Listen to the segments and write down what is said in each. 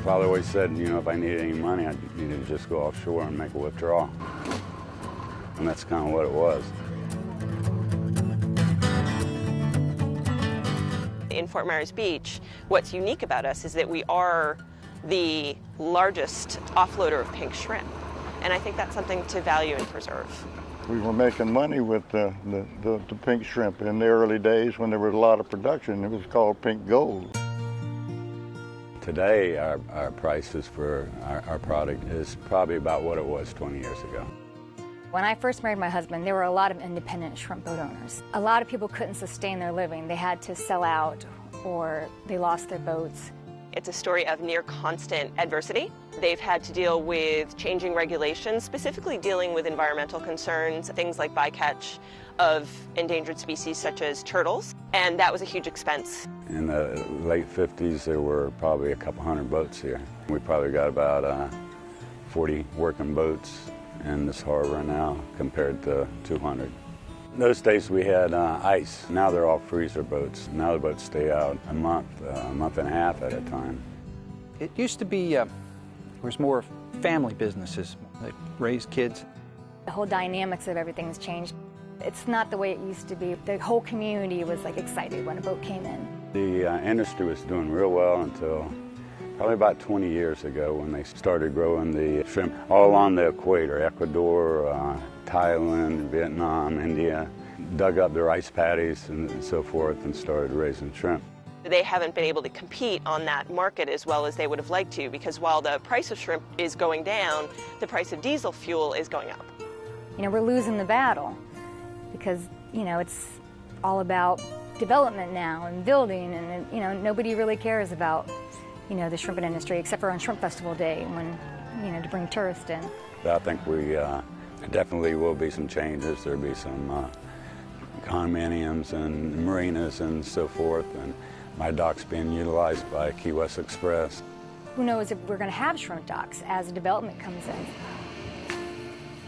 Father always said, you know, if I needed any money, I needed to just go offshore and make a withdrawal. And that's kind of what it was. In Fort Myers Beach, what's unique about us is that we are the largest offloader of pink shrimp. And I think that's something to value and preserve. We were making money with the pink shrimp in the early days when there was a lot of production. It was called pink gold. Today, our prices for our product is probably about what it was 20 years ago. When I first married my husband, there were a lot of independent shrimp boat owners. A lot of people couldn't sustain their living. They had to sell out or they lost their boats. It's a story of near constant adversity. They've had to deal with changing regulations, specifically dealing with environmental concerns, things like bycatch of endangered species such as turtles, and that was a huge expense. In the late 50s, there were probably a couple hundred boats here. We probably got about 40 working boats in this harbor now compared to 200. In those days we had ice. Now they're all freezer boats. Now the boats stay out a month and a half at a time. It used to be, there was more family businesses that raised kids. The whole dynamics of everything's changed. It's not the way it used to be. The whole community was like excited when a boat came in. The industry was doing real well until probably about 20 years ago when they started growing the shrimp all along the equator, Ecuador, Thailand, Vietnam, India, dug up their ice paddies and so forth and started raising shrimp. They haven't been able to compete on that market as well as they would have liked to, because while the price of shrimp is going down, the price of diesel fuel is going up. You know, we're losing the battle because, you know, it's all about development now and building, and, you know, nobody really cares about, you know, the shrimping industry except for on Shrimp Festival Day when, you know, to bring tourists in. I think we definitely will be some changes. There'll be some condominiums and marinas and so forth, and my dock's being utilized by Key West Express. Who knows if we're going to have shrimp docks as development comes in.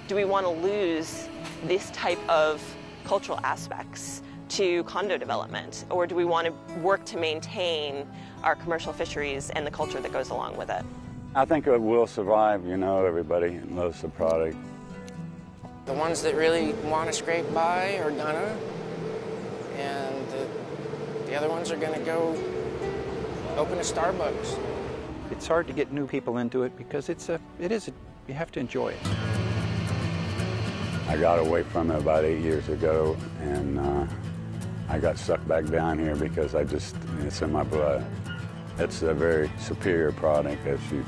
Do we want to lose this type of cultural aspects to condo development, or do we want to work to maintain our commercial fisheries and the culture that goes along with it? I think it will survive. You know, everybody loves the product. The ones that really want to scrape by are gonna, and the other ones are gonna go open a Starbucks. It's hard to get new people into it because you have to enjoy it. I got away from it about 8 years ago, and I got sucked back down here because it's in my blood. It's a very superior product, as you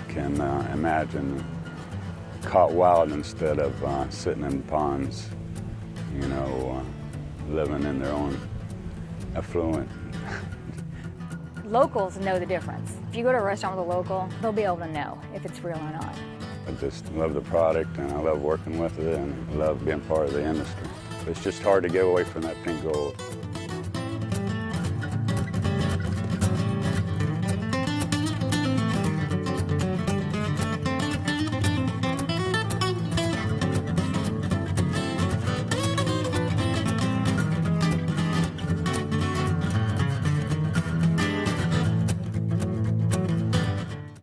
can imagine. Caught wild instead of sitting in ponds, you know, living in their own affluent. Locals know the difference. If you go to a restaurant with a local, they'll be able to know if it's real or not. I just love the product, and I love working with it, and I love being part of the industry. It's just hard to get away from that pink gold.